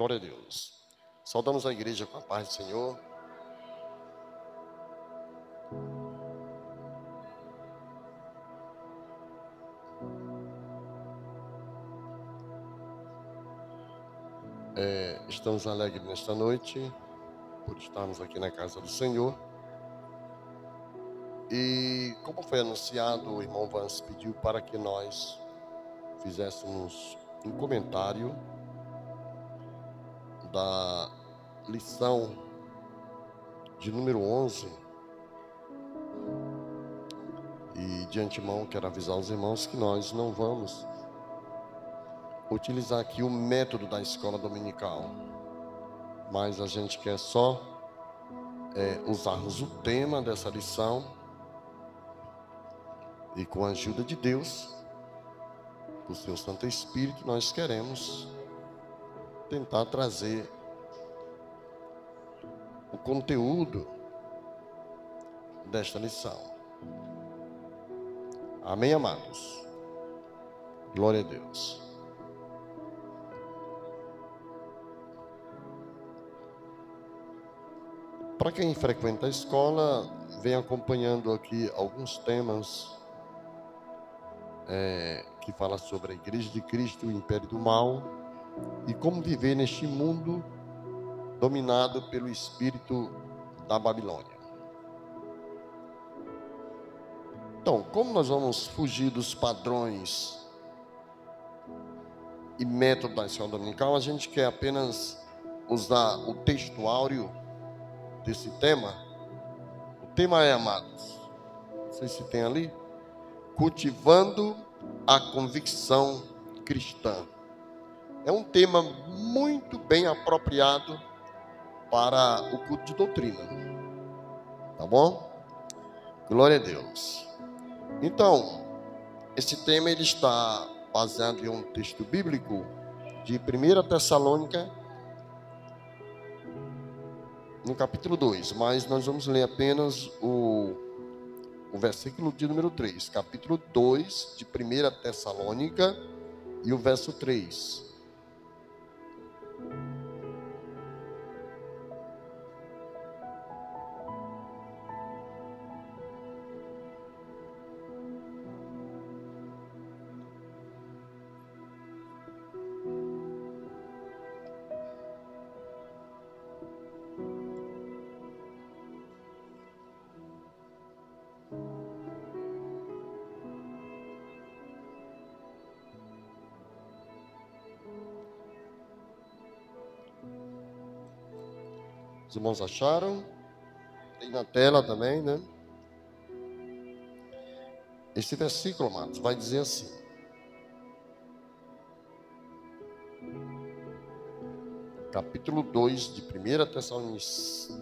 Glória a Deus. Saudamos a igreja com a paz do Senhor. Estamos alegres nesta noite por estarmos aqui na casa do Senhor. E como foi anunciado, o irmão Vance pediu para que nós fizéssemos um comentário da lição de número 11. E de antemão quero avisar os irmãos que nós não vamos utilizar aqui o método da escola dominical, mas a gente quer só usarmos o tema dessa lição e com a ajuda de Deus, do seu Santo Espírito, nós queremos tentar trazer o conteúdo desta lição. Amém, amados? Glória a Deus. Para quem frequenta a escola, vem acompanhando aqui alguns temas que falam sobre a Igreja de Cristo, o Império do Mal e como viver neste mundo dominado pelo espírito da Babilônia. Então, como nós vamos fugir dos padrões e método da escola dominical, a gente quer apenas usar o texto áureo desse tema. O tema é, amados, não sei se tem ali, cultivando a convicção cristã. É um tema muito bem apropriado para o culto de doutrina, tá bom? Glória a Deus. Então, esse tema ele está baseado em um texto bíblico de 1 Tessalônica, no capítulo 2, mas nós vamos ler apenas o versículo de número 3, capítulo 2 de 1 Tessalônica e o verso 3. Os irmãos acharam? Tem na tela também, né? Esse versículo, amados, vai dizer assim: capítulo 2 de 1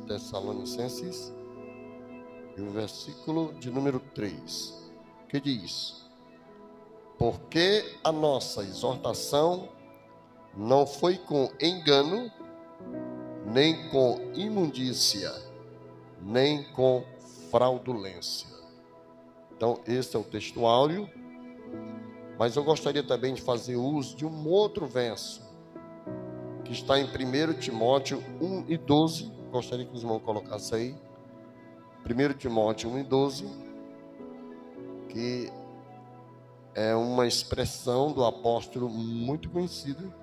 Tessalonicenses, e o versículo de número 3, que diz: porque a nossa exortação não foi com engano, nem com imundícia, nem com fraudulência. Então, esse é o texto áureo, mas eu gostaria também de fazer uso de um outro verso, que está em 1 Timóteo 1 e 12, gostaria que os irmãos colocassem aí, 1 Timóteo 1 e 12, que é uma expressão do apóstolo muito conhecida.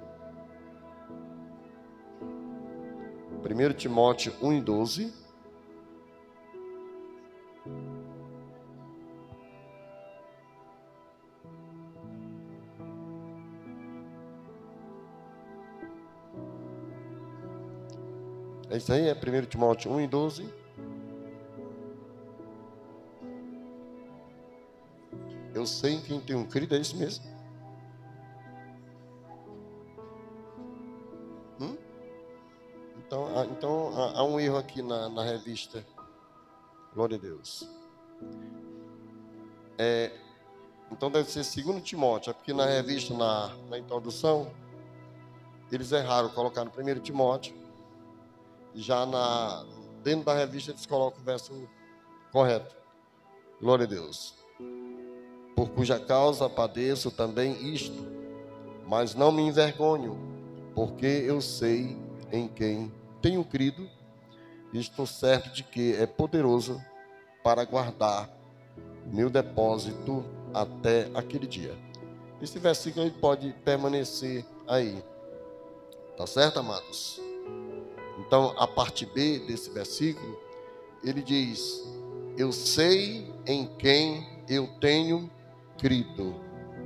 1 Timóteo 1 e 12. É isso aí, é 1 Timóteo 1 e 12. Eu sei em quem tenho crido, é isso mesmo? Então há um erro aqui na revista. Glória a Deus. Então deve ser 2 Timóteo, é porque na revista, na introdução, eles erraram, colocaram 1 Timóteo. E já dentro da revista eles colocam o verso correto. Glória a Deus. Por cuja causa padeço também isto, mas não me envergonho, porque eu sei em quem tenho crido e estou certo de que é poderoso para guardar meu depósito até aquele dia. Esse versículo pode permanecer aí. Tá certo, amados? Então, a parte B desse versículo, ele diz: eu sei em quem eu tenho crido.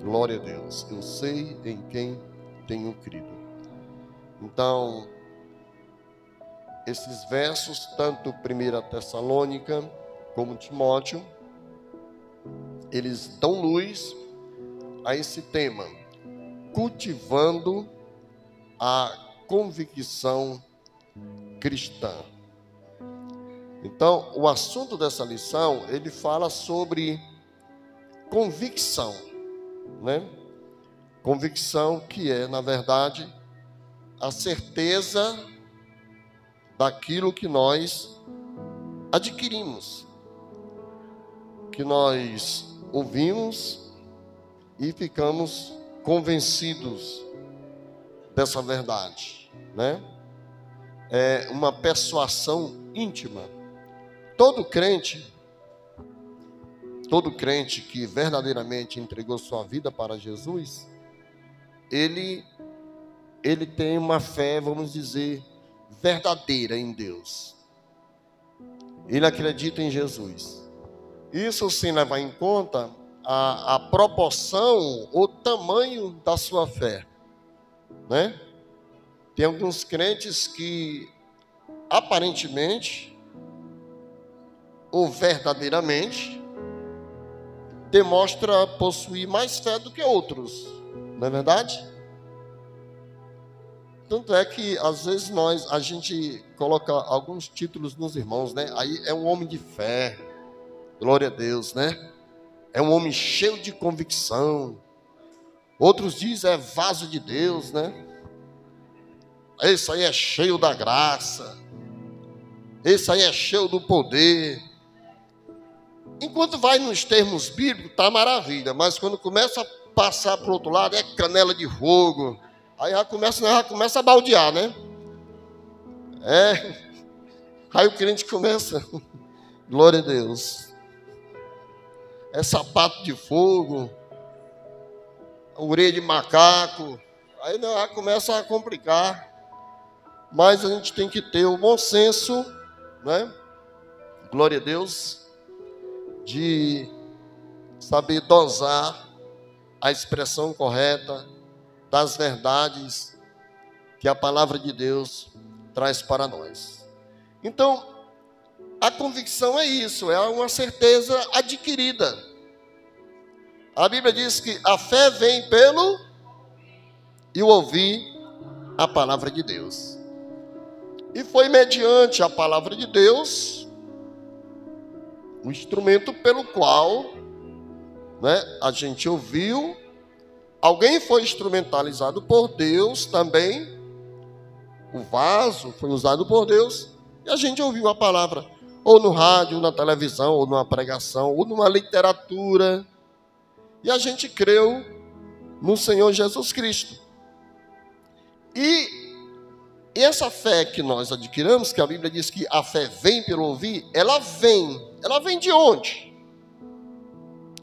Glória a Deus. Eu sei em quem tenho crido. Então, esses versos, tanto 1 Tessalônica como Timóteo, eles dão luz a esse tema, cultivando a convicção cristã. Então, o assunto dessa lição, ele fala sobre convicção, né? Convicção que é, na verdade, a certeza daquilo que nós adquirimos, que nós ouvimos e ficamos convencidos dessa verdade, né? É uma persuasão íntima. Todo crente que verdadeiramente entregou sua vida para Jesus, ele tem uma fé, vamos dizer, verdadeira em Deus. Ele acredita em Jesus. Isso sem levar em conta a proporção, o tamanho da sua fé, né? Tem alguns crentes que aparentemente ou verdadeiramente demonstra possuir mais fé do que outros, não é verdade? Tanto é que às vezes a gente coloca alguns títulos nos irmãos, né? Aí é um homem de fé, glória a Deus, né? É um homem cheio de convicção. Outros dizem é vaso de Deus, né? Esse aí é cheio da graça. Esse aí é cheio do poder. Enquanto vai nos termos bíblicos, tá maravilha. Mas quando começa a passar para o outro lado, é canela de fogo. Aí já começa a baldear, né? Aí o crente começa, glória a Deus. É sapato de fogo, orelha de macaco. Aí já começa a complicar. Mas a gente tem que ter o bom senso, né? Glória a Deus, de saber dosar a expressão correta das verdades que a palavra de Deus traz para nós. Então, a convicção é isso, é uma certeza adquirida. A Bíblia diz que a fé vem pelo e o ouvir a palavra de Deus. E foi mediante a palavra de Deus, o instrumento pelo qual, né, a gente ouviu. Alguém foi instrumentalizado por Deus também. O vaso foi usado por Deus. E a gente ouviu a palavra. Ou no rádio, ou na televisão, ou numa pregação, ou numa literatura. E a gente creu no Senhor Jesus Cristo. E essa fé que nós adquirimos, que a Bíblia diz que a fé vem pelo ouvir, ela vem de onde?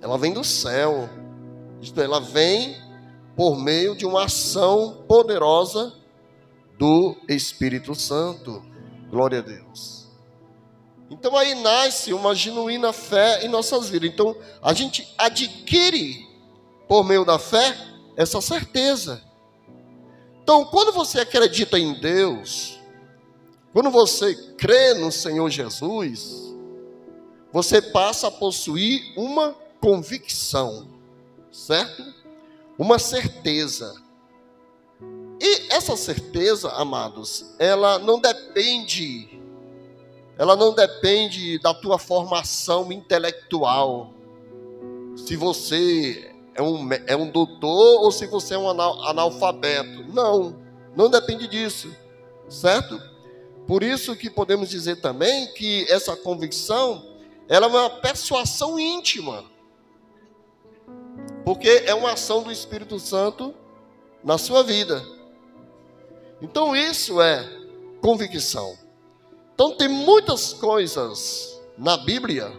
Ela vem do céu. Isto é, ela vem por meio de uma ação poderosa do Espírito Santo. Glória a Deus. Então aí nasce uma genuína fé em nossas vidas. Então a gente adquire por meio da fé essa certeza. Então quando você acredita em Deus, quando você crê no Senhor Jesus, você passa a possuir uma convicção, certo? Uma certeza. E essa certeza, amados, ela não depende da tua formação intelectual. Se você é um doutor ou se você é um analfabeto. Não depende disso, certo? Por isso que podemos dizer também que essa convicção, ela é uma persuasão íntima. Porque é uma ação do Espírito Santo na sua vida. Então isso é convicção. Então tem muitas coisas na Bíblia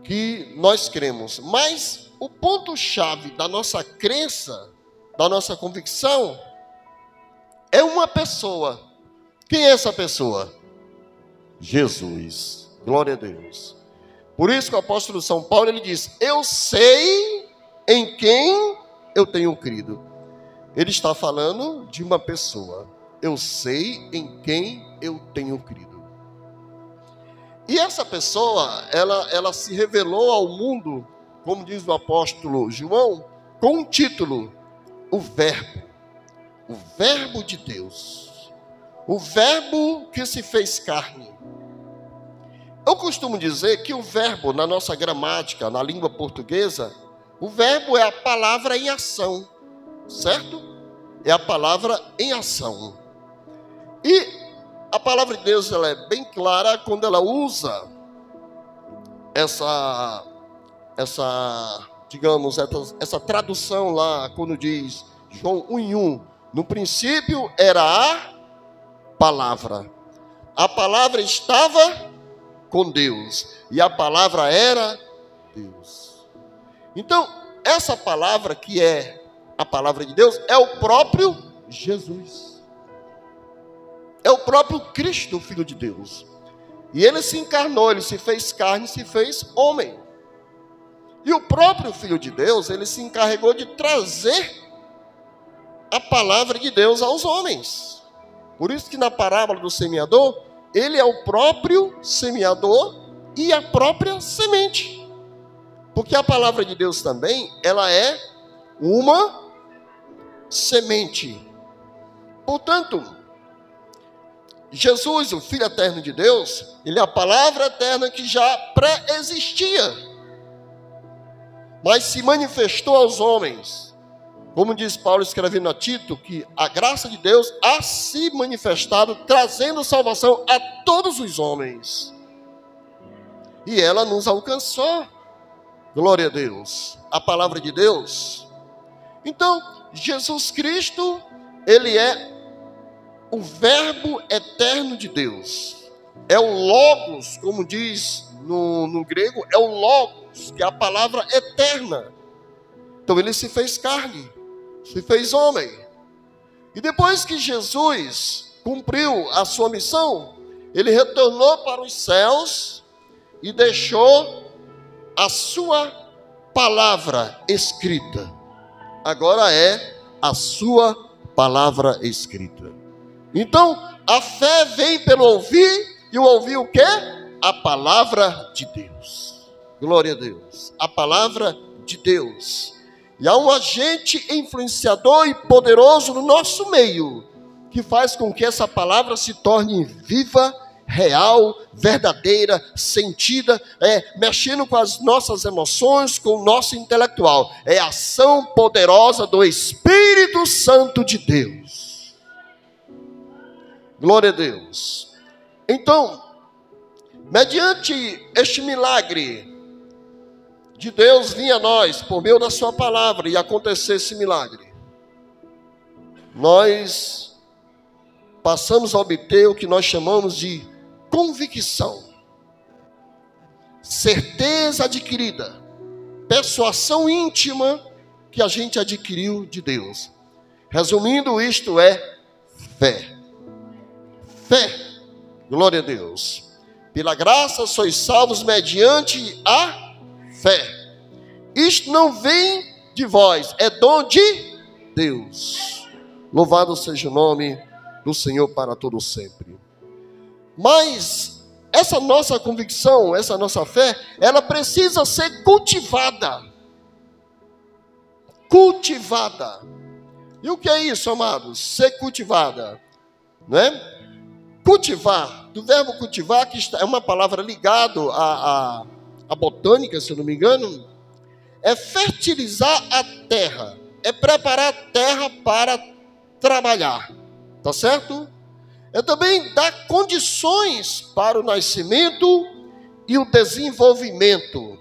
que nós cremos, mas o ponto-chave da nossa crença, da nossa convicção, é uma pessoa. Quem é essa pessoa? Jesus. Glória a Deus. Por isso que o apóstolo São Paulo, ele diz: eu sei em quem eu tenho crido. Ele está falando de uma pessoa. Eu sei em quem eu tenho crido. E essa pessoa, ela se revelou ao mundo, como diz o apóstolo João, com um título: o Verbo de Deus, o Verbo que se fez carne. Eu costumo dizer que o verbo, na nossa gramática, na língua portuguesa, o verbo é a palavra em ação, certo? É a palavra em ação. E a palavra de Deus, ela é bem clara quando ela usa essa tradução lá, quando diz João 1:1, no princípio era a palavra. A palavra estava com Deus, e a palavra era Deus. Então, essa palavra que é a palavra de Deus, é o próprio Jesus. É o próprio Cristo, o Filho de Deus. E ele se encarnou, ele se fez carne, se fez homem. E o próprio Filho de Deus, ele se encarregou de trazer a palavra de Deus aos homens. Por isso que na parábola do semeador, ele é o próprio semeador e a própria semente. Porque a palavra de Deus também, ela é uma semente. Portanto, Jesus, o Filho eterno de Deus, ele é a palavra eterna que já pré-existia, mas se manifestou aos homens. Como diz Paulo escrevendo a Tito, que a graça de Deus há se manifestado, trazendo salvação a todos os homens. E ela nos alcançou. Glória a Deus. A palavra de Deus. Então, Jesus Cristo, ele é o Verbo eterno de Deus. É o Logos, como diz no grego, é o Logos, que é a palavra eterna. Então ele se fez carne, se fez homem. E depois que Jesus cumpriu a sua missão, ele retornou para os céus e deixou a sua palavra escrita. Agora é a sua palavra escrita. Então, a fé vem pelo ouvir, e o ouvir o quê? A palavra de Deus. Glória a Deus. A palavra de Deus. E há um agente influenciador e poderoso no nosso meio, que faz com que essa palavra se torne viva, real, verdadeira, sentida, mexendo com as nossas emoções, com o nosso intelectual. É a ação poderosa do Espírito Santo de Deus. Glória a Deus. Então, mediante este milagre de Deus vir a nós, por meio da sua palavra, e acontecer esse milagre, nós passamos a obter o que nós chamamos de convicção, certeza adquirida, persuasão íntima que a gente adquiriu de Deus. Resumindo, isto é fé. Fé, glória a Deus. Pela graça sois salvos mediante a fé. Isto não vem de vós, é dom de Deus. Louvado seja o nome do Senhor para todo sempre. Mas essa nossa convicção, essa nossa fé, ela precisa ser cultivada. Cultivada. E o que é isso, amados? Ser cultivada, não é? Cultivar, do verbo cultivar, que é uma palavra ligada à botânica, se eu não me engano, é fertilizar a terra, é preparar a terra para trabalhar, tá certo? É também dar condições para o nascimento e o desenvolvimento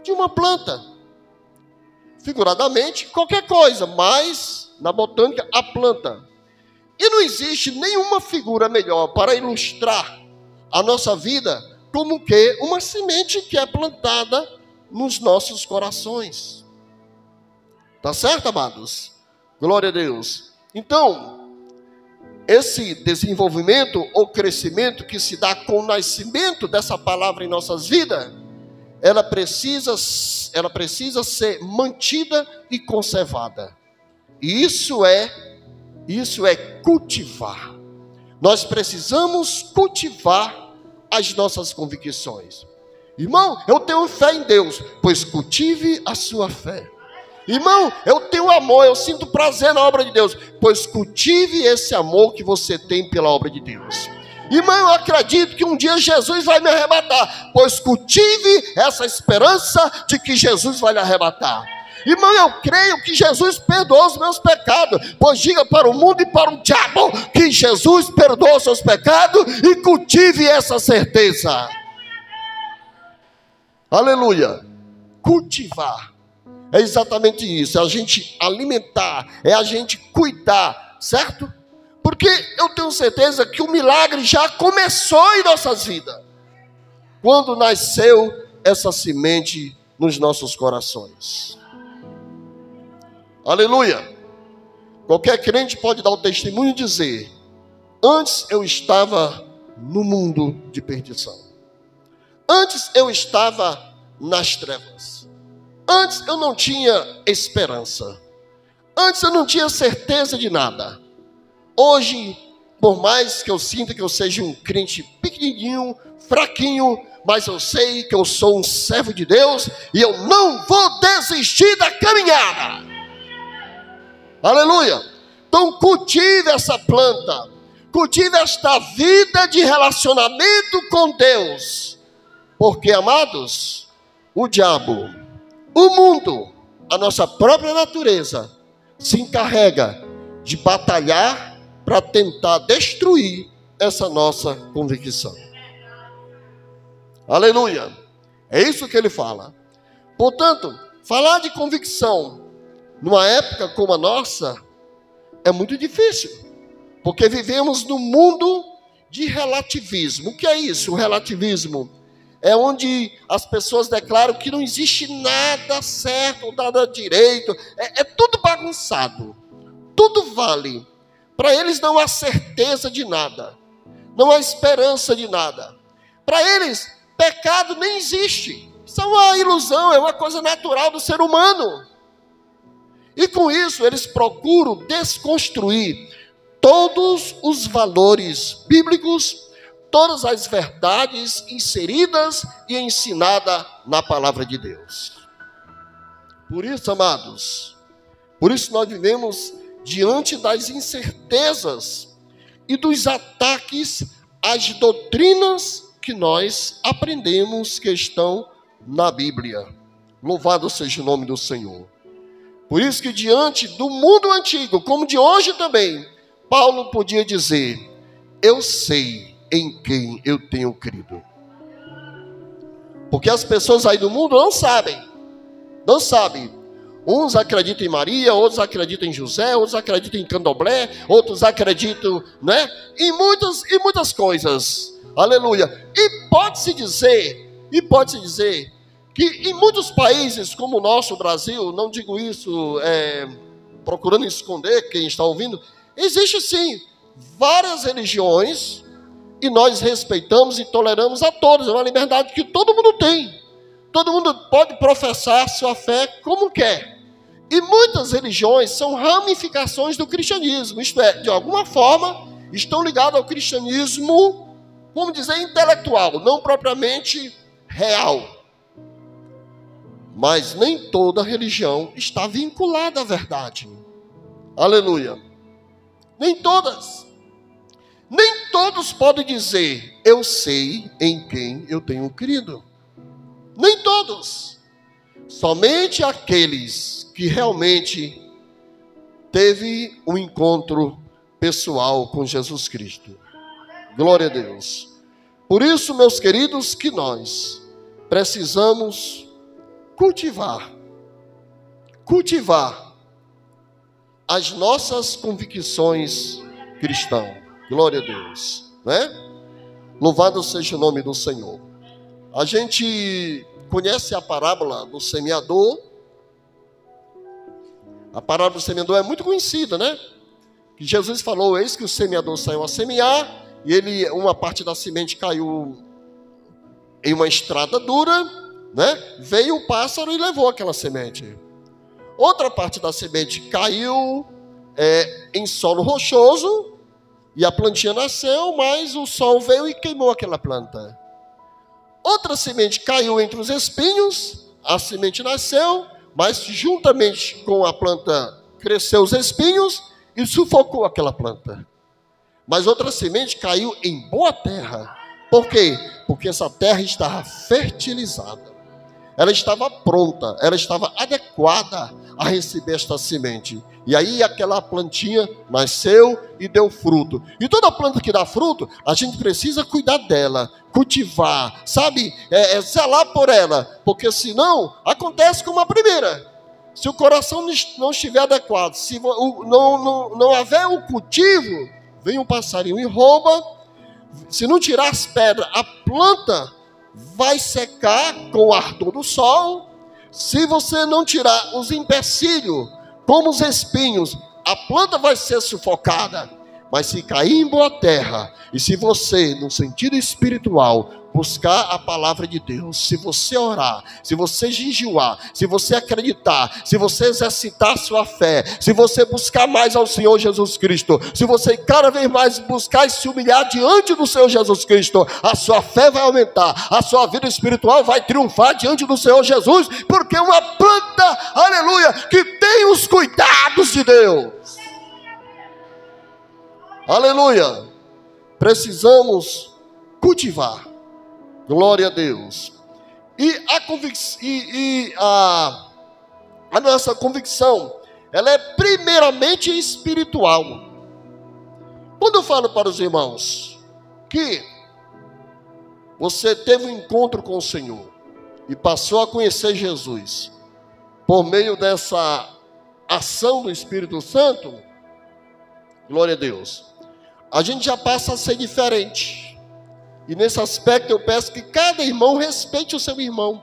de uma planta. Figuradamente, qualquer coisa, mas na botânica, a planta. E não existe nenhuma figura melhor para ilustrar a nossa vida como que uma semente que é plantada nos nossos corações. Tá certo, amados? Glória a Deus. Então, esse desenvolvimento ou crescimento que se dá com o nascimento dessa palavra em nossas vidas, ela precisa ser mantida e conservada. E isso é cultivar. Nós precisamos cultivar as nossas convicções. Irmão, eu tenho fé em Deus, pois cultive a sua fé. Irmão, eu tenho amor, eu sinto prazer na obra de Deus, pois cultive esse amor que você tem pela obra de Deus. Irmão, eu acredito que um dia Jesus vai me arrebatar, pois cultive essa esperança de que Jesus vai lhe arrebatar. Irmão, eu creio que Jesus perdoou os meus pecados, pois diga para o mundo e para o diabo que Jesus perdoou os seus pecados e cultive essa certeza. Aleluia. Cultivar é exatamente isso, é a gente alimentar, é a gente cuidar, certo? Porque eu tenho certeza que o milagre já começou em nossas vidas, quando nasceu essa semente nos nossos corações. Aleluia. Qualquer crente pode dar o testemunho e dizer: antes eu estava no mundo de perdição, antes eu estava nas trevas, antes eu não tinha esperança, antes eu não tinha certeza de nada. Hoje, por mais que eu sinta que eu seja um crente pequenininho, fraquinho, mas eu sei que eu sou um servo de Deus e eu não vou desistir da caminhada. Aleluia. Então cultive essa planta, cultive esta vida de relacionamento com Deus, porque, amados, o diabo, o mundo, a nossa própria natureza se encarrega de batalhar para tentar destruir essa nossa convicção. Aleluia. É isso que ele fala. Portanto, falar de convicção numa época como a nossa é muito difícil, porque vivemos num mundo de relativismo. O que é isso, o relativismo? É onde as pessoas declaram que não existe nada certo, nada direito, é tudo bagunçado, tudo vale. Para eles não há certeza de nada, não há esperança de nada. Para eles, pecado nem existe, isso é uma ilusão, é uma coisa natural do ser humano. E com isso eles procuram desconstruir todos os valores bíblicos, todas as verdades inseridas e ensinadas na palavra de Deus. Por isso, amados, por isso nós vivemos diante das incertezas e dos ataques às doutrinas que nós aprendemos que estão na Bíblia. Louvado seja o nome do Senhor. Por isso que diante do mundo antigo, como de hoje também, Paulo podia dizer: eu sei em quem eu tenho crido. Porque as pessoas aí do mundo não sabem. Uns acreditam em Maria, outros acreditam em José, outros acreditam em Candomblé, outros acreditam, né, em muitas coisas. Aleluia. E pode-se dizer que em muitos países como o nosso Brasil, não digo isso procurando esconder quem está ouvindo, existe sim várias religiões e nós respeitamos e toleramos a todos. É uma liberdade que todo mundo tem. Todo mundo pode professar sua fé como quer. E muitas religiões são ramificações do cristianismo, isto é, de alguma forma estão ligadas ao cristianismo, vamos dizer, intelectual, não propriamente real. Mas nem toda religião está vinculada à verdade. Aleluia. Nem todas. Nem todos podem dizer: eu sei em quem eu tenho crido. Nem todos. Somente aqueles que realmente teve um encontro pessoal com Jesus Cristo. Glória a Deus. Por isso, meus queridos, que nós precisamos cultivar as nossas convicções cristão. Glória a Deus, né? Louvado seja o nome do Senhor. A gente conhece a parábola do semeador. A parábola do semeador é muito conhecida, né? Que Jesus falou, eis que o semeador saiu a semear, e uma parte da semente caiu em uma estrada dura, né? Veio o pássaro e levou aquela semente. Outra parte da semente caiu em solo rochoso, e a plantinha nasceu, mas o sol veio e queimou aquela planta. Outra semente caiu entre os espinhos, a semente nasceu, mas juntamente com a planta cresceu os espinhos e sufocou aquela planta. Mas outra semente caiu em boa terra. Por quê? Porque essa terra estava fertilizada. Ela estava pronta, ela estava adequada a receber esta semente. E aí aquela plantinha nasceu e deu fruto. E toda planta que dá fruto, a gente precisa cuidar dela, cultivar, sabe? Zelar por ela, porque senão acontece como a primeira. Se o coração não estiver adequado, se não houver o cultivo, vem um passarinho e rouba. Se não tirar as pedras, a planta vai secar com o ardor do sol. Se você não tirar os empecilhos, como os espinhos, a planta vai ser sufocada. Mas se cair em boa terra, e se você, no sentido espiritual, buscar a palavra de Deus, se você orar, se você jejuar, se você acreditar, se você exercitar a sua fé, se você buscar mais ao Senhor Jesus Cristo, se você cada vez mais buscar e se humilhar diante do Senhor Jesus Cristo, a sua fé vai aumentar, a sua vida espiritual vai triunfar diante do Senhor Jesus, porque uma planta, aleluia, que tem os cuidados de Deus. Aleluia. Precisamos cultivar. Glória a Deus. E a nossa convicção, ela é primeiramente espiritual. Quando eu falo para os irmãos que você teve um encontro com o Senhor e passou a conhecer Jesus por meio dessa ação do Espírito Santo, glória a Deus, a gente já passa a ser diferente. E nesse aspecto eu peço que cada irmão respeite o seu irmão.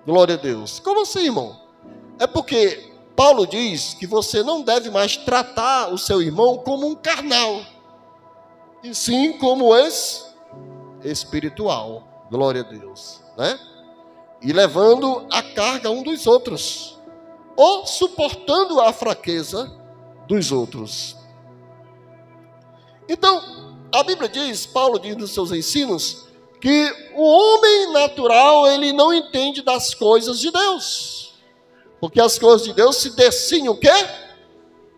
Glória a Deus. Como assim, irmão? É porque Paulo diz que você não deve mais tratar o seu irmão como um carnal, e sim como espiritual. Glória a Deus, né? E levando a carga um dos outros, ou suportando a fraqueza dos outros. Então, a Bíblia diz, Paulo diz nos seus ensinos, que o homem natural, ele não entende das coisas de Deus. Porque as coisas de Deus se decinem o quê?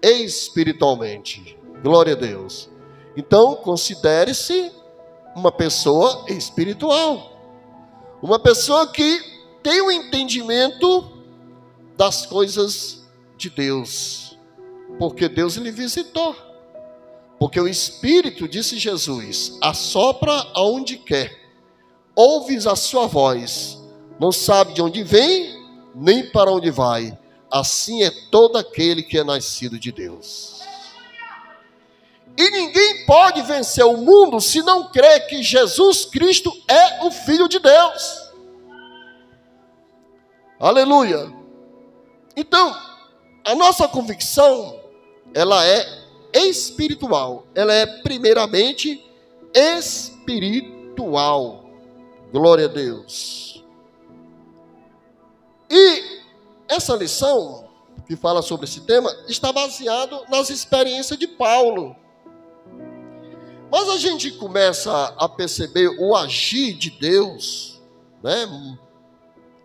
Espiritualmente. Glória a Deus. Então, considere-se uma pessoa espiritual. Uma pessoa que tem um entendimento das coisas de Deus. Porque Deus lhe visitou. Porque o Espírito, disse Jesus, assopra aonde quer. Ouves a sua voz. Não sabe de onde vem, nem para onde vai. Assim é todo aquele que é nascido de Deus. E ninguém pode vencer o mundo se não crer que Jesus Cristo é o Filho de Deus. Aleluia. Então, a nossa convicção, ela é espiritual. Ela é primeiramente espiritual. Glória a Deus. E essa lição que fala sobre esse tema está baseado nas experiências de Paulo. Mas a gente começa a perceber o agir de Deus, né,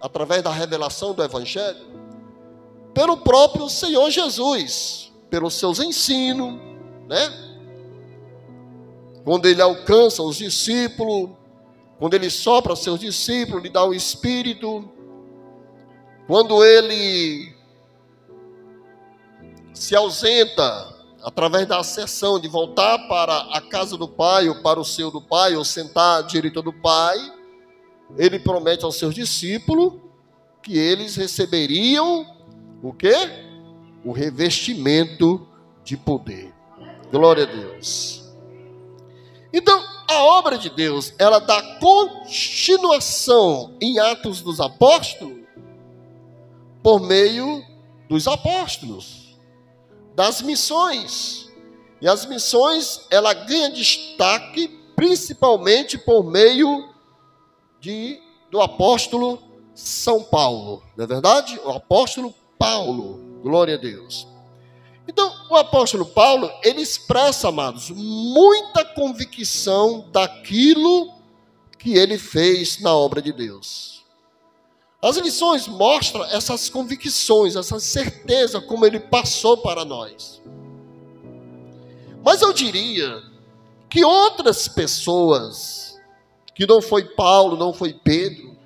através da revelação do Evangelho, pelo próprio Senhor Jesus, pelos seus ensinos, né? Quando ele alcança os discípulos, quando ele sopra seus discípulos, lhe dá o Espírito, quando ele se ausenta através da ascensão de voltar para a casa do Pai, ou para o seio do Pai, ou sentar à direita do Pai, ele promete aos seus discípulos que eles receberiam o quê? O revestimento de poder. Glória a Deus. Então, a obra de Deus, ela dá continuação em Atos dos Apóstolos por meio dos apóstolos, das missões. E as missões, ela ganha destaque principalmente por meio do apóstolo São Paulo, não é verdade? O apóstolo Paulo, glória a Deus. Então, o apóstolo Paulo, ele expressa, amados, muita convicção daquilo que ele fez na obra de Deus. As lições mostram essas convicções, essa certeza como ele passou para nós. Mas eu diria que outras pessoas, que não foi Paulo, não foi Pedro,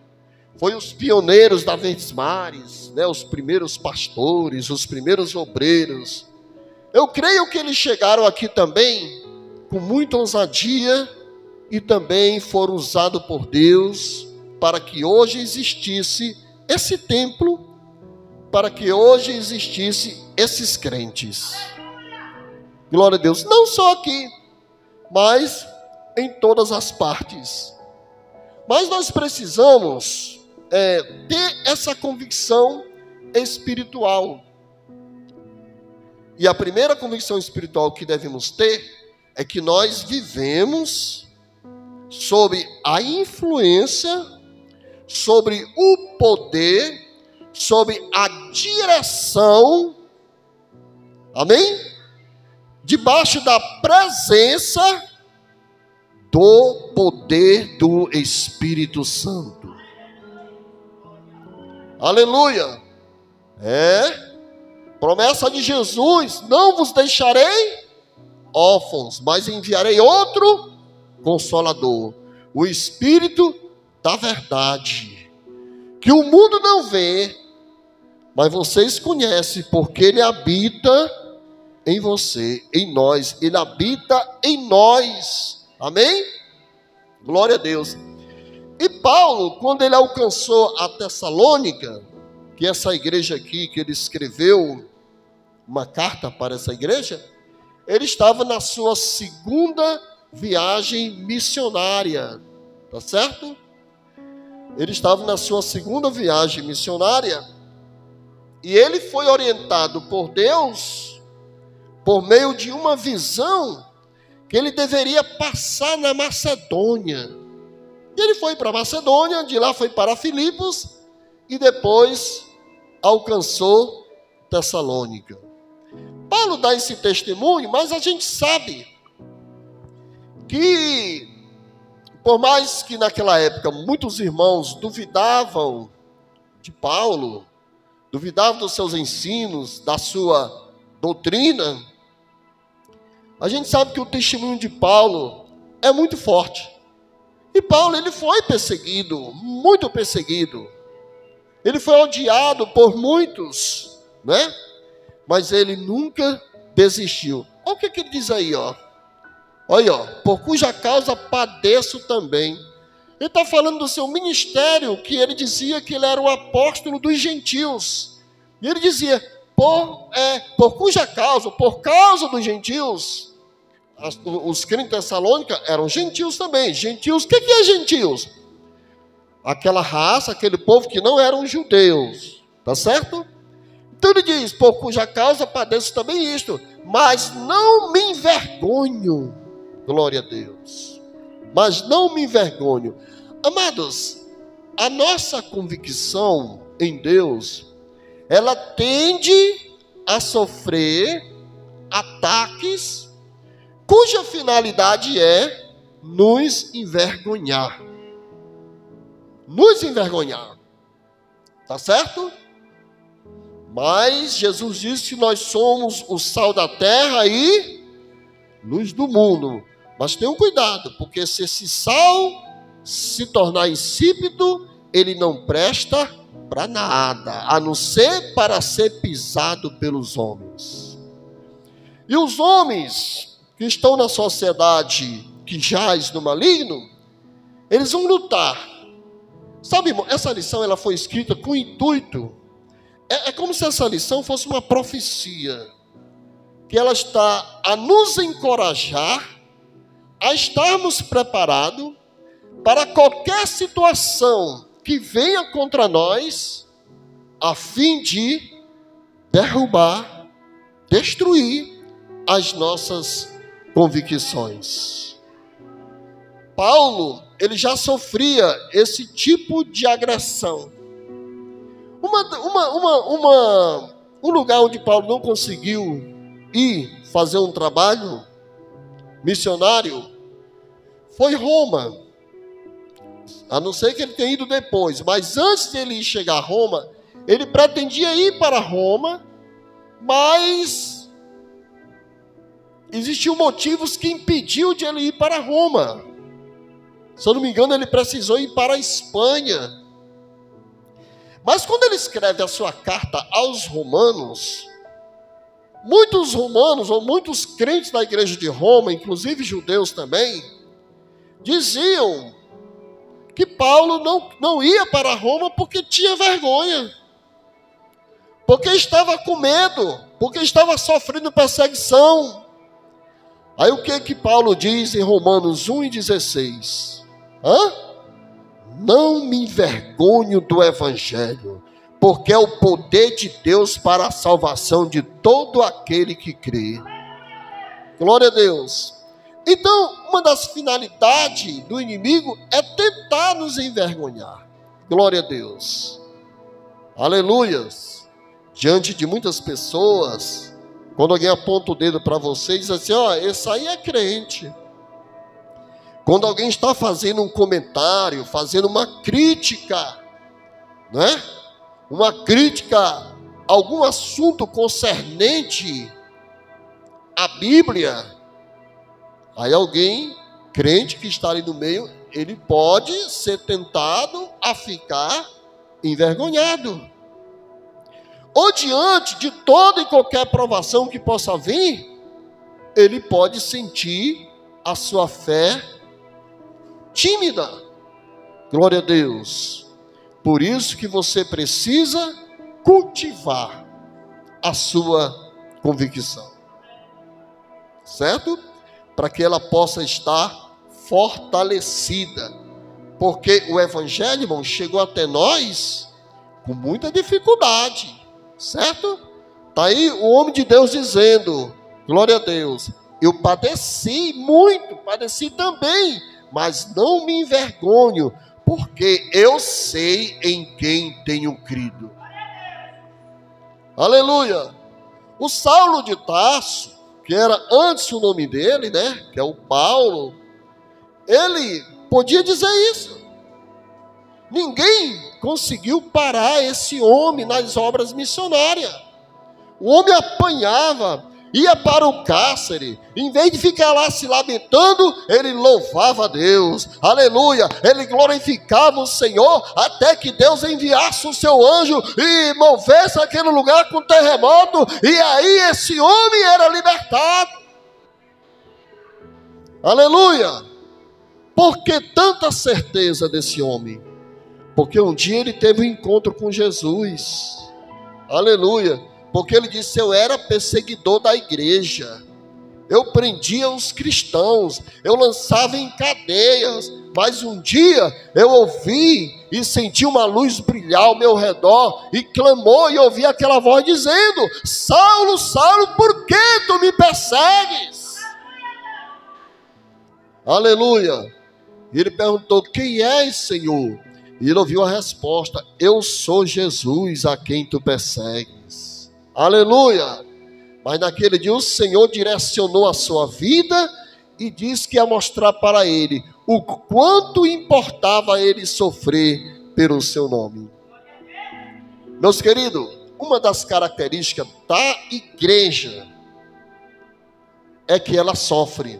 foi os pioneiros da Verdes Mares, né, os primeiros pastores, os primeiros obreiros. Eu creio que eles chegaram aqui também com muita ousadia e também foram usados por Deus para que hoje existisse esse templo, para que hoje existisse esses crentes. Glória a Deus, não só aqui, mas em todas as partes. Mas nós precisamos ter essa convicção espiritual. E a primeira convicção espiritual que devemos ter é que nós vivemos sob a influência, sobre o poder, sobre a direção, amém? Debaixo da presença do poder do Espírito Santo. Aleluia! Promessa de Jesus: não vos deixarei órfãos, mas enviarei outro Consolador, o Espírito da verdade, que o mundo não vê, mas vocês conhecem, porque ele habita em você, em nós, ele habita em nós, amém? Glória a Deus. E Paulo, quando ele alcançou a Tessalônica, que é essa igreja aqui, que ele escreveu uma carta para essa igreja, ele estava na sua segunda viagem missionária, tá certo? Ele estava na sua segunda viagem missionária, e ele foi orientado por Deus, por meio de uma visão, que ele deveria passar na Macedônia. E ele foi para a Macedônia, de lá foi para Filipos, e depois alcançou Tessalônica. Paulo dá esse testemunho, mas a gente sabe que, por mais que naquela época muitos irmãos duvidavam de Paulo, duvidavam dos seus ensinos, da sua doutrina, a gente sabe que o testemunho de Paulo é muito forte. E Paulo, ele foi perseguido, muito perseguido. Ele foi odiado por muitos, né? Mas ele nunca desistiu. Olha o que ele diz aí, ó. Olha, ó, por cuja causa padeço também. Ele está falando do seu ministério, que ele dizia que ele era o apóstolo dos gentios. E ele dizia, por cuja causa, por causa dos gentios, os crentes de Tessalônica eram gentios também. Gentios, o que é gentios? Aquela raça, aquele povo que não eram judeus, tá certo? Então ele diz, por cuja causa padeço também isto, mas não me envergonho. Glória a Deus. Mas não me envergonho. Amados, a nossa convicção em Deus, ela tende a sofrer ataques cuja finalidade é nos envergonhar. Nos envergonhar. Tá certo? Mas Jesus disse que nós somos o sal da terra e luz do mundo. Mas tenham cuidado, porque se esse sal se tornar insípido, ele não presta para nada, a não ser para ser pisado pelos homens. E os homens que estão na sociedade que jaz no maligno, eles vão lutar. Sabe, irmão, essa lição ela foi escrita com intuito. É como se essa lição fosse uma profecia. que ela está a nos encorajar a estarmos preparados para qualquer situação que venha contra nós, a fim de derrubar, destruir as nossas convicções. Paulo, ele já sofria esse tipo de agressão. Um lugar onde Paulo não conseguiu ir fazer um trabalho missionário foi Roma. A não ser que ele tenha ido depois, mas antes de ele chegar a Roma, ele pretendia ir para Roma, mas existiam motivos que impediam de ele ir para Roma. Se eu não me engano, ele precisou ir para a Espanha. Mas quando ele escreve a sua carta aos romanos, muitos romanos, ou muitos crentes da igreja de Roma, inclusive judeus também, diziam que Paulo não ia para Roma porque tinha vergonha, porque estava com medo, porque estava sofrendo perseguição. Aí o que Paulo diz em Romanos 1:16? Não me envergonho do evangelho, porque é o poder de Deus para a salvação de todo aquele que crê. Glória a Deus. Então, uma das finalidades do inimigo é tentar nos envergonhar. Glória a Deus. Aleluias. Diante de muitas pessoas, quando alguém aponta o dedo para você e diz assim, esse aí é crente. Quando alguém está fazendo um comentário, fazendo uma crítica, né? Uma crítica a algum assunto concernente à Bíblia, aí alguém, crente que está ali no meio, ele pode ser tentado a ficar envergonhado. Ou diante de toda e qualquer provação que possa vir, ele pode sentir a sua fé tímida. Glória a Deus. Por isso que você precisa cultivar a sua convicção. Certo? Para que ela possa estar fortalecida. Porque o evangelho, irmão, chegou até nós com muita dificuldade. Certo? Está aí o homem de Deus dizendo, glória a Deus, eu padeci muito, padeci também, mas não me envergonho, porque eu sei em quem tenho crido. Aleluia! O Saulo de Tarso, que era antes o nome dele, né, que é o Paulo, ele podia dizer isso. Ninguém conseguiu parar esse homem nas obras missionárias. O homem apanhava, ia para o cárcere, em vez de ficar lá se lamentando, ele louvava a Deus, aleluia, ele glorificava o Senhor, até que Deus enviasse o seu anjo e movesse aquele lugar com terremoto, e aí esse homem era libertado. Aleluia! Por que tanta certeza desse homem? Porque um dia ele teve um encontro com Jesus. Aleluia. Porque ele disse, eu era perseguidor da igreja. Eu prendia os cristãos. Eu lançava em cadeias. Mas um dia eu ouvi e senti uma luz brilhar ao meu redor. E clamou e ouvi aquela voz dizendo, Saulo, Saulo, por que tu me persegues? Aleluia. E ele perguntou, quem és, Senhor? E ele ouviu a resposta, eu sou Jesus a quem tu persegues. Aleluia! Mas naquele dia o Senhor direcionou a sua vida e disse que ia mostrar para ele o quanto importava ele sofrer pelo seu nome. Meus queridos, uma das características da igreja é que ela sofre.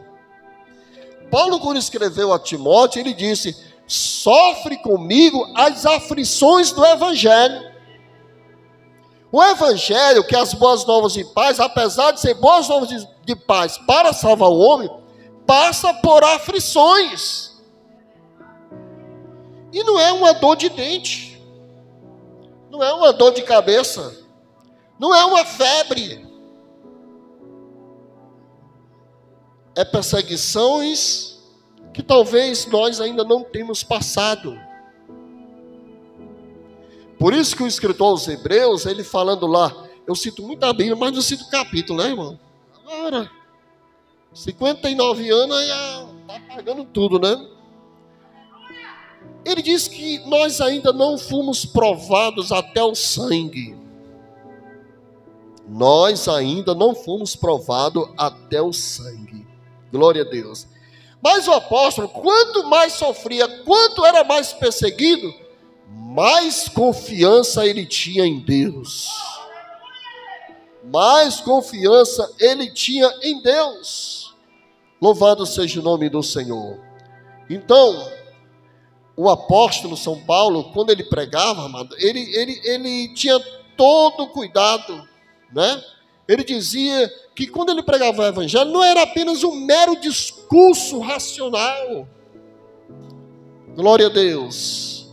Paulo, quando escreveu a Timóteo, ele disse, sofre comigo as aflições do evangelho. O evangelho, que é as boas novas de paz, apesar de ser boas novas de paz para salvar o homem, passa por aflições. E não é uma dor de dente, não é uma dor de cabeça, não é uma febre, é perseguições que talvez nós ainda não temos passado. Por isso que o escritor aos Hebreus, ele falando lá, eu cito muito a Bíblia, mas não cito o capítulo, né, irmão? Agora, 59 anos, aí está pagando tudo, né? Ele diz que nós ainda não fomos provados até o sangue. Nós ainda não fomos provados até o sangue. Glória a Deus. Mas o apóstolo, quanto mais sofria, quanto era mais perseguido, mais confiança ele tinha em Deus. Mais confiança ele tinha em Deus. Louvado seja o nome do Senhor. Então, o apóstolo São Paulo, quando ele pregava, amado, ele tinha todo cuidado, né? Ele dizia que quando ele pregava o evangelho, não era apenas um mero discurso racional. Glória a Deus.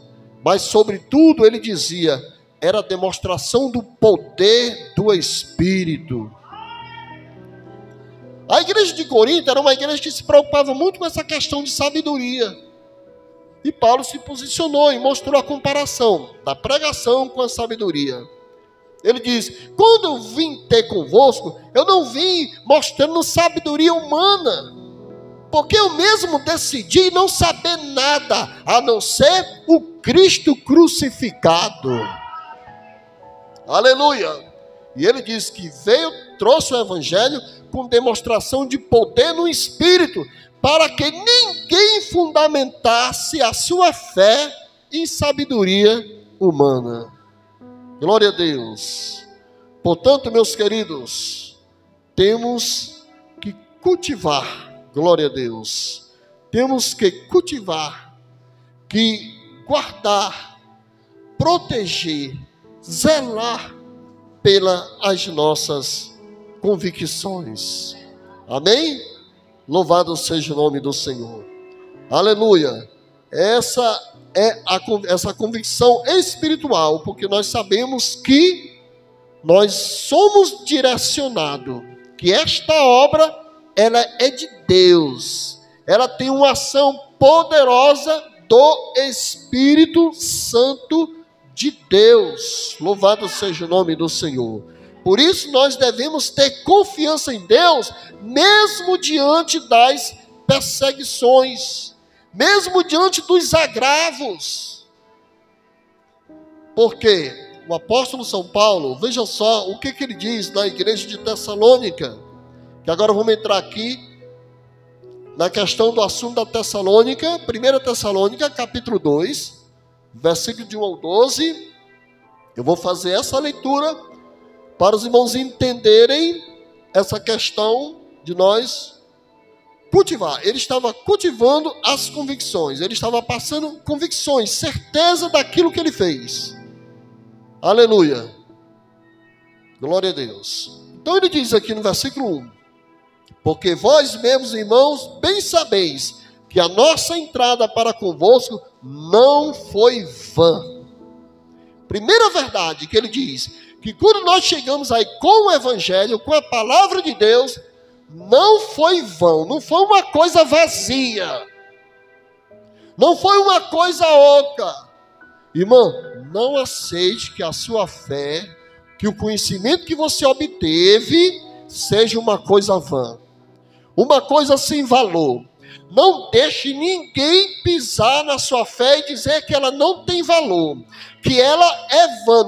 Mas, sobretudo, ele dizia, era a demonstração do poder do Espírito. A igreja de Corinto era uma igreja que se preocupava muito com essa questão de sabedoria. E Paulo se posicionou e mostrou a comparação da pregação com a sabedoria. Ele diz, quando eu vim ter convosco, eu não vim mostrando sabedoria humana, porque eu mesmo decidi não saber nada, a não ser o Cristo crucificado. Aleluia! E ele diz que trouxe o evangelho com demonstração de poder no Espírito, para que ninguém fundamentasse a sua fé em sabedoria humana. Glória a Deus. Portanto, meus queridos, temos que cultivar, glória a Deus, temos que cultivar, que guardar, proteger, zelar pelas nossas convicções. Amém? Louvado seja o nome do Senhor. Aleluia. Essa é essa convicção espiritual, porque nós sabemos que nós somos direcionados, que esta obra, ela é de Deus. Ela tem uma ação poderosa do Espírito Santo de Deus. Louvado seja o nome do Senhor. Por isso nós devemos ter confiança em Deus, mesmo diante das perseguições, mesmo diante dos agravos. Porque o apóstolo São Paulo, veja só o que ele diz na igreja de Tessalônica, que agora vamos entrar aqui na questão do assunto da Tessalônica, 1 Tessalônica, capítulo 2, versículo de 1 ao 12. Eu vou fazer essa leitura para os irmãos entenderem essa questão de nós cultivar. Ele estava cultivando as convicções, ele estava passando convicções, certeza daquilo que ele fez. Aleluia. Glória a Deus. Então ele diz aqui no versículo 1, porque vós mesmos, irmãos, bem sabeis que a nossa entrada para convosco não foi vã. Primeira verdade que ele diz, que quando nós chegamos aí com o evangelho, com a palavra de Deus, não foi vão, não foi uma coisa vazia, não foi uma coisa oca. Irmão, não aceite que a sua fé, que o conhecimento que você obteve, seja uma coisa vã, uma coisa sem valor. Não deixe ninguém pisar na sua fé e dizer que ela não tem valor, que ela é vã.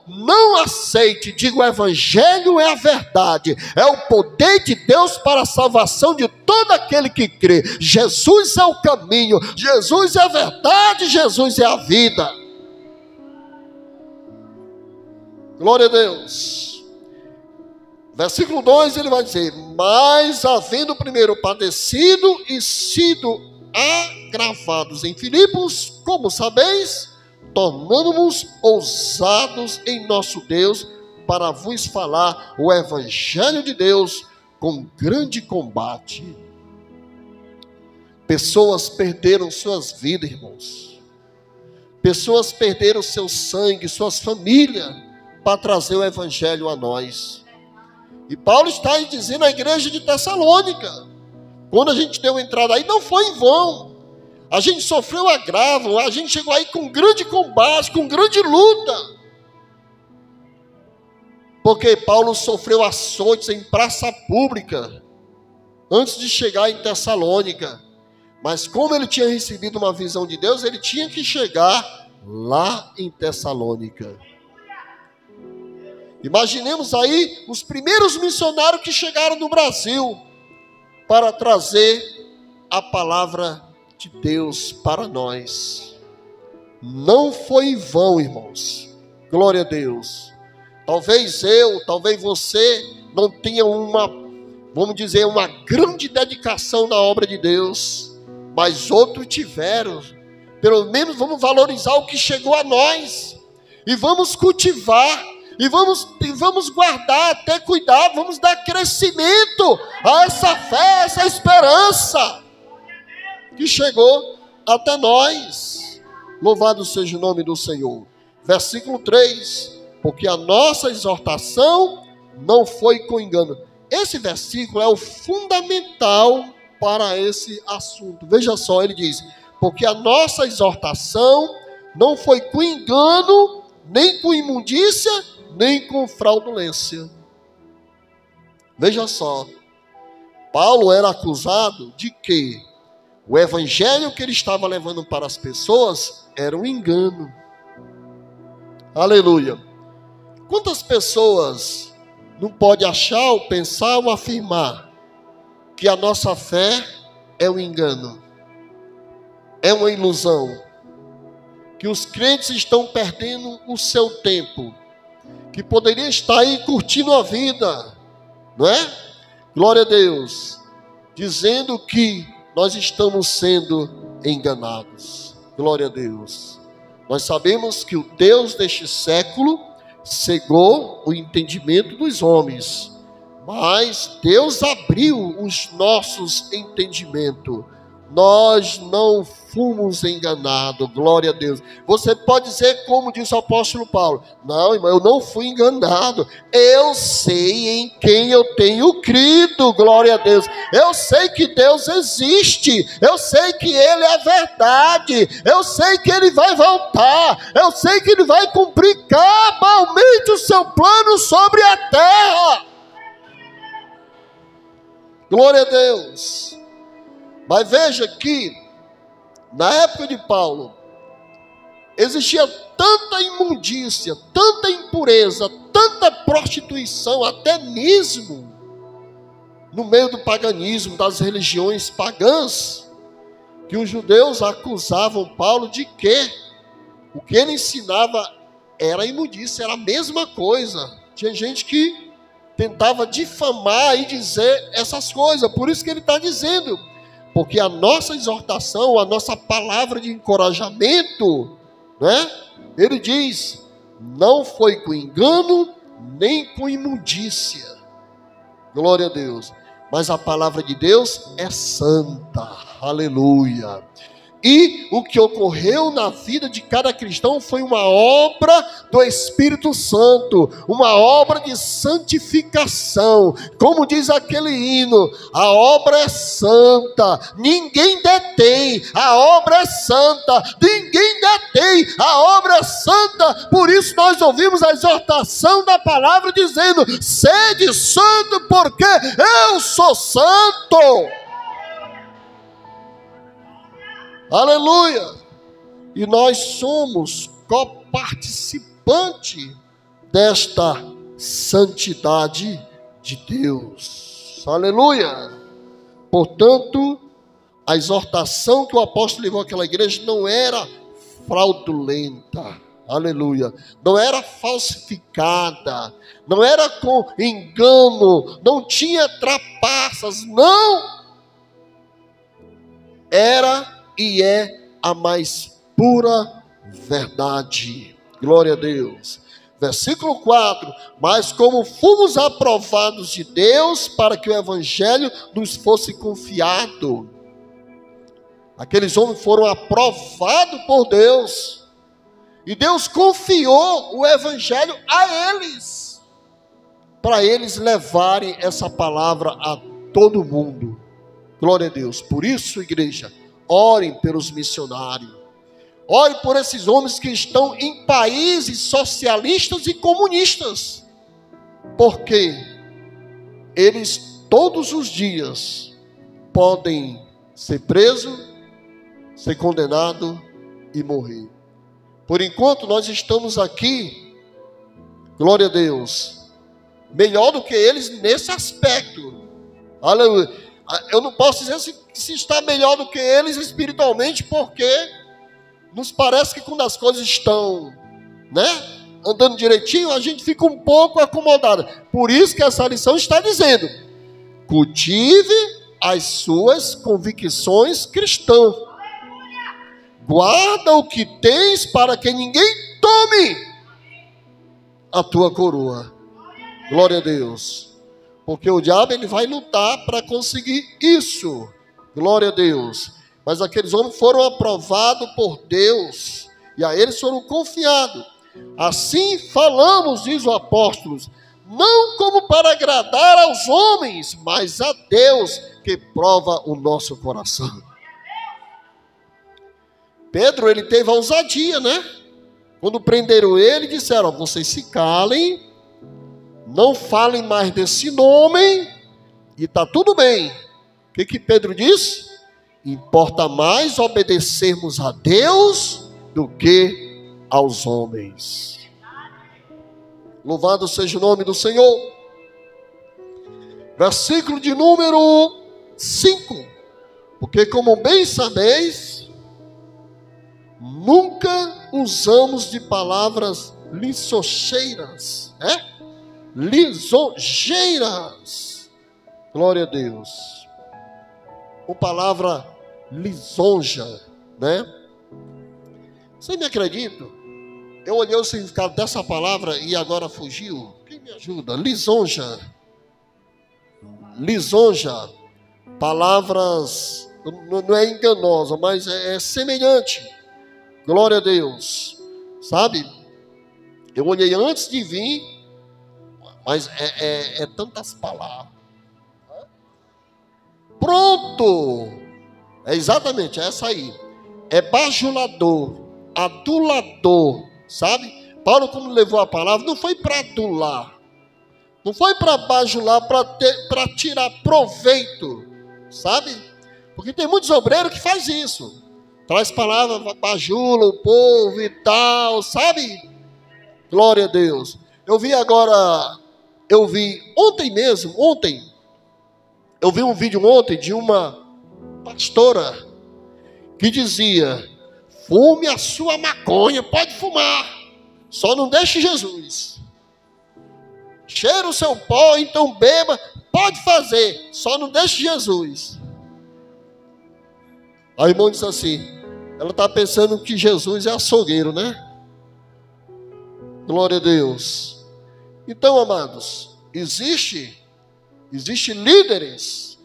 Não aceite. Diga, o evangelho é a verdade, é o poder de Deus para a salvação de todo aquele que crê. Jesus é o caminho, Jesus é a verdade, Jesus é a vida. Glória a Deus. Versículo 2, ele vai dizer, mas havendo primeiro padecido e sido agravados em Filipos, como sabeis, tornamos-nos ousados em nosso Deus para vos falar o evangelho de Deus com grande combate. Pessoas perderam suas vidas, irmãos. Pessoas perderam seu sangue, suas famílias, para trazer o evangelho a nós. E Paulo está dizendo à igreja de Tessalônica, Quando a gente deu entrada aí, não foi em vão. A gente sofreu agravo, a gente chegou aí com grande combate, com grande luta. Porque Paulo sofreu açoites em praça pública, antes de chegar em Tessalônica. Mas como ele tinha recebido uma visão de Deus, ele tinha que chegar lá em Tessalônica. Imaginemos aí os primeiros missionários que chegaram no Brasil para trazer a palavra de Deus para nós. Não foi em vão, irmãos. Glória a Deus. Talvez talvez você não tenha vamos dizer, uma grande dedicação na obra de Deus, mas outros tiveram. Pelo menos vamos valorizar o que chegou a nós, e vamos cultivar, e vamos guardar, até cuidar, vamos dar crescimento a essa fé, essa esperança que chegou até nós. Louvado seja o nome do Senhor. Versículo 3, porque a nossa exortação não foi com engano. Esse versículo é o fundamental para esse assunto. Veja só, ele diz, porque a nossa exortação não foi com engano, nem com imundícia, nem com fraudulência. Veja só, Paulo era acusado de que o evangelho que ele estava levando para as pessoas era um engano. Aleluia. Quantas pessoas não podem achar, ou pensar, ou afirmar que a nossa fé é um engano, é uma ilusão, que os crentes estão perdendo o seu tempo, que poderia estar aí curtindo a vida, não é? Glória a Deus, dizendo que nós estamos sendo enganados. Glória a Deus. Nós sabemos que o Deus deste século cegou o entendimento dos homens, mas Deus abriu os nossos entendimentos. Nós não fomos enganados, glória a Deus. Você pode dizer, como disse o apóstolo Paulo, não, irmão, eu não fui enganado, eu sei em quem eu tenho crido, glória a Deus. Eu sei que Deus existe, eu sei que Ele é verdade, eu sei que Ele vai voltar, eu sei que Ele vai cumprir cabalmente o seu plano sobre a terra. Glória a Deus. Mas veja que, na época de Paulo, existia tanta imundícia, tanta impureza, tanta prostituição, até mesmo no meio do paganismo, das religiões pagãs, que os judeus acusavam Paulo de que o que ele ensinava era imundícia, era a mesma coisa. Tinha gente que tentava difamar e dizer essas coisas, por isso que ele está dizendo, porque a nossa exortação, a nossa palavra de encorajamento, né? Ele diz, não foi com engano, nem com imundícia. Glória a Deus. Mas a palavra de Deus é santa. Aleluia. E o que ocorreu na vida de cada cristão foi uma obra do Espírito Santo, uma obra de santificação. Como diz aquele hino, a obra é santa, ninguém detém, a obra é santa, ninguém detém, a obra é santa. Por isso nós ouvimos a exortação da palavra dizendo, sede santo porque eu sou santo. Aleluia! E nós somos coparticipantes desta santidade de Deus. Aleluia! Portanto, a exortação que o apóstolo levou àquela igreja não era fraudulenta. Aleluia! Não era falsificada, não era com engano, não tinha trapaças, não! Era e é a mais pura verdade. Glória a Deus. Versículo 4. Mas como fomos aprovados de Deus para que o evangelho nos fosse confiado. Aqueles homens foram aprovados por Deus. E Deus confiou o evangelho a eles. Para eles levarem essa palavra a todo mundo. Glória a Deus. Por isso, igreja, orem pelos missionários. Ore por esses homens que estão em países socialistas e comunistas. Porque eles todos os dias podem ser presos, ser condenados e morrer. Por enquanto nós estamos aqui, glória a Deus, melhor do que eles nesse aspecto. Aleluia. Eu não posso dizer se está melhor do que eles espiritualmente, porque nos parece que quando as coisas estão, andando direitinho, a gente fica um pouco acomodado. Por isso que essa lição está dizendo: cultive as suas convicções cristãs. Guarda o que tens para que ninguém tome a tua coroa. Glória a Deus. Porque o diabo ele vai lutar para conseguir isso. Glória a Deus. Mas aqueles homens foram aprovados por Deus. E a eles foram confiados. Assim falamos, diz o apóstolo, não como para agradar aos homens, mas a Deus que prova o nosso coração. Pedro, ele teve a ousadia, Quando prenderam ele, disseram: vocês se calem, não falem mais desse nome, e está tudo bem. O que Pedro disse? Importa mais obedecermos a Deus do que aos homens. Louvado seja o nome do Senhor. Versículo de número 5. Porque como bem sabeis, nunca usamos de palavras lisonjeiras, lisonjeiras. Glória a Deus. A palavra lisonja, Você me acredita? Eu olhei o significado dessa palavra e agora fugiu. Quem me ajuda? Lisonja. Lisonja. Palavras, não é enganosa, mas é semelhante. Glória a Deus. Sabe? Eu olhei antes de vir, mas é tantas palavras. Pronto! É exatamente essa aí. É bajulador, adulador, sabe? Paulo, como levou a palavra, não foi para adular, não foi para bajular, para tirar proveito, sabe? Porque tem muitos obreiros que faz isso. Traz palavra, bajula o povo e tal, sabe? Glória a Deus. Eu vi um vídeo ontem de uma pastora que dizia: fume a sua maconha, pode fumar, só não deixe Jesus. Cheira o seu pó, então beba, pode fazer, só não deixe Jesus. A irmã disse assim, ela está pensando que Jesus é açougueiro, Glória a Deus. Então, amados, existe líderes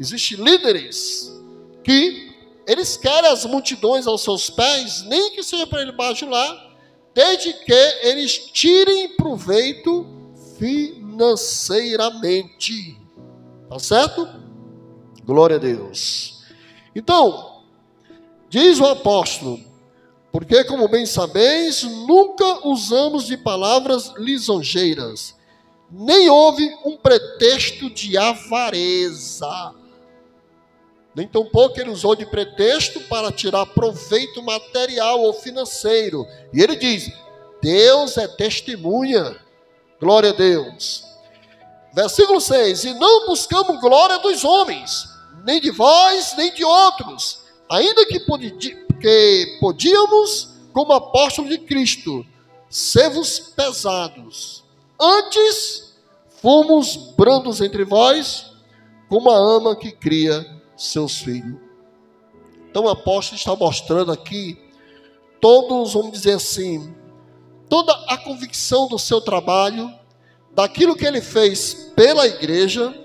que eles querem as multidões aos seus pés, nem que seja para ele bajular, desde que eles tirem proveito financeiramente. Tá certo? Glória a Deus. Então, diz o apóstolo, porque como bem sabeis, nunca usamos de palavras lisonjeiras, nem houve um pretexto de avareza. Nem tampouco ele usou de pretexto para tirar proveito material ou financeiro. E ele diz, Deus é testemunha. Glória a Deus. Versículo 6. E não buscamos glória dos homens, nem de vós, nem de outros, ainda que podíamos, como apóstolo de Cristo, ser-vos pesados. Antes, fomos brandos entre vós, como a ama que cria seus filhos. Então o apóstolo está mostrando aqui todos, vamos dizer assim, toda a convicção do seu trabalho, daquilo que ele fez pela igreja,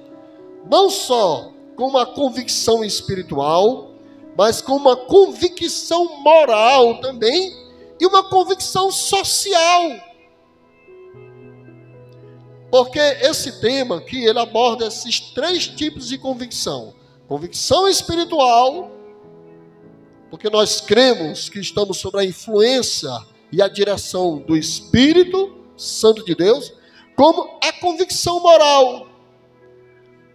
não só com uma convicção espiritual, mas com uma convicção moral também, e uma convicção social. Porque esse tema aqui, ele aborda esses três tipos de convicção. Convicção espiritual, porque nós cremos que estamos sob a influência e a direção do Espírito Santo de Deus, como a convicção moral,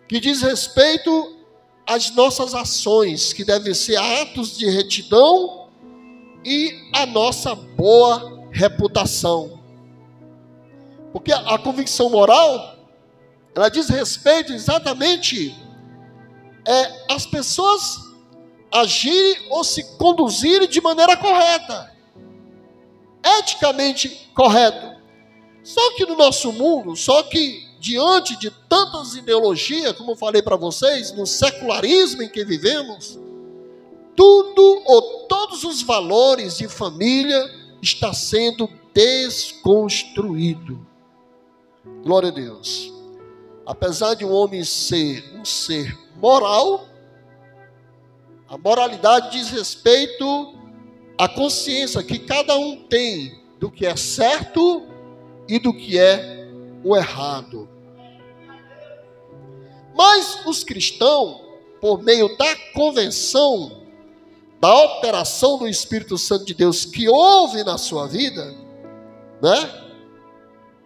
que diz respeito às nossas ações, que devem ser atos de retidão e a nossa boa reputação. Porque a convicção moral, ela diz respeito exatamente às pessoas agirem ou se conduzirem de maneira correta, eticamente correto. Só que no nosso mundo, diante de tantas ideologias, como eu falei para vocês, no secularismo em que vivemos, tudo ou todos os valores de família está sendo desconstruído. Glória a Deus. Apesar de um homem ser um ser moral, a moralidade diz respeito à consciência que cada um tem do que é certo e do que é o errado. Mas os cristãos, por meio da convenção, da operação do Espírito Santo de Deus que houve na sua vida, né?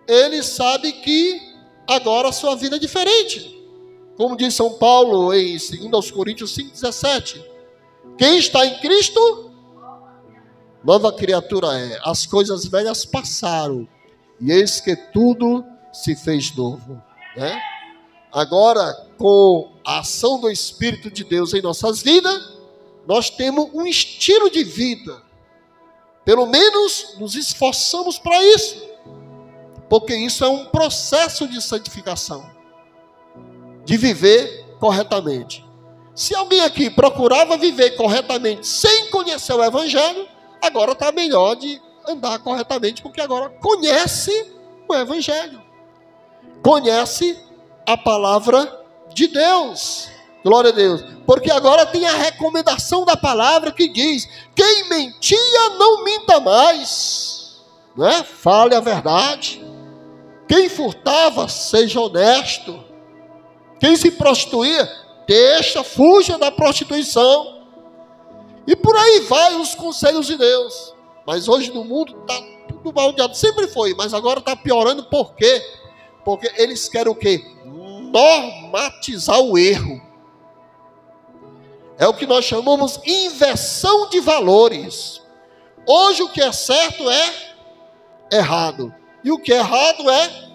Ele sabe que agora a sua vida é diferente. Como diz São Paulo em 2 Coríntios 5,17. Quem está em Cristo, nova criatura é. As coisas velhas passaram, e eis que tudo se fez novo, né? Agora, com a ação do Espírito de Deus em nossas vidas, nós temos um estilo de vida. Pelo menos nos esforçamos para isso, porque isso é um processo de santificação, de viver corretamente. Se alguém aqui procurava viver corretamente sem conhecer o Evangelho, agora está melhor de andar corretamente, porque agora conhece o Evangelho, conhece a palavra de Deus. Glória a Deus. Porque agora tem a recomendação da palavra que diz: quem mentia, não minta mais, né? Fale a verdade. Quem furtava, seja honesto. Quem se prostituía, fuja da prostituição. E por aí vai os conselhos de Deus. Mas hoje no mundo está tudo baldeado. Sempre foi, mas agora está piorando. Por quê? Porque eles querem o quê? Normatizar o erro. É o que nós chamamos inversão de valores. Hoje o que é certo é errado. E o que é errado é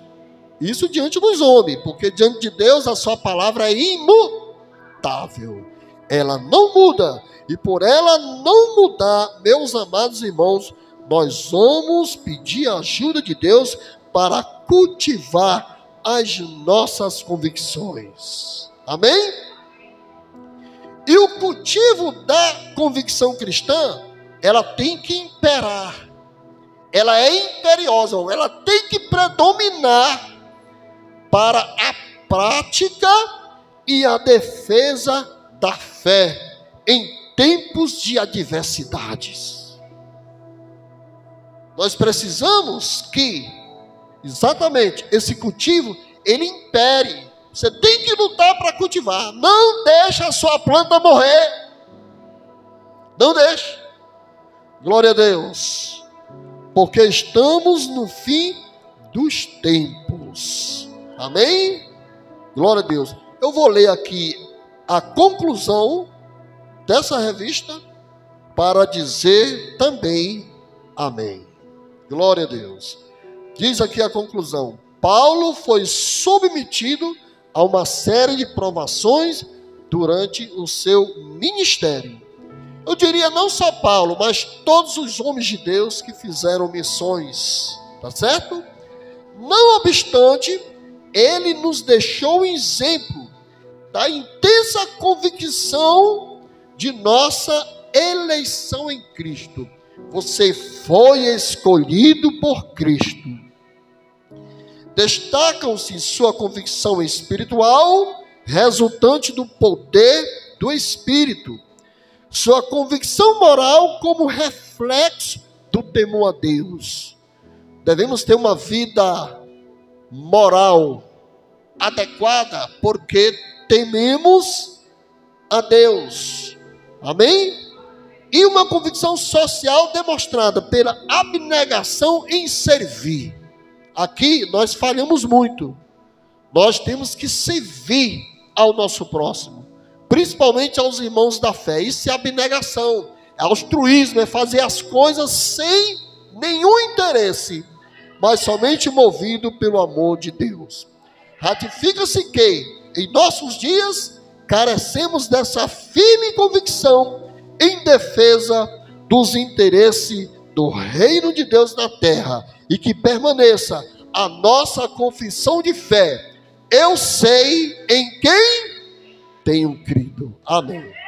isso diante dos homens. Porque diante de Deus a sua palavra é imutável. Ela não muda. E por ela não mudar, meus amados irmãos, nós vamos pedir a ajuda de Deus para cultivar as nossas convicções. Amém? E o cultivo da convicção cristã, ela tem que imperar. Ela é imperiosa, ela tem que predominar para a prática e a defesa da fé em tempos de adversidades. Nós precisamos que, exatamente, esse cultivo, ele impere. Você tem que lutar para cultivar. Não deixa a sua planta morrer. Não deixe. Glória a Deus. Porque estamos no fim dos tempos. Amém? Glória a Deus. Eu vou ler aqui a conclusão dessa revista para dizer também amém. Glória a Deus. Diz aqui a conclusão. Paulo foi submetido a uma série de provações durante o seu ministério. Eu diria não só Paulo, mas todos os homens de Deus que fizeram missões, tá certo? Não obstante, ele nos deixou um exemplo da intensa convicção de nossa eleição em Cristo. Você foi escolhido por Cristo. Destacam-se sua convicção espiritual, resultante do poder do Espírito. Sua convicção moral como reflexo do temor a Deus. Devemos ter uma vida moral adequada, porque tememos a Deus. Amém? E uma convicção social demonstrada pela abnegação em servir. Aqui nós falhamos muito. Nós temos que servir ao nosso próximo, principalmente aos irmãos da fé. Isso é abnegação, é altruísmo, é fazer as coisas sem nenhum interesse, mas somente movido pelo amor de Deus. Ratifica-se que, em nossos dias, carecemos dessa firme convicção em defesa dos interesses do reino de Deus na terra, e que permaneça a nossa confissão de fé: eu sei em quem tenho crido. Amém.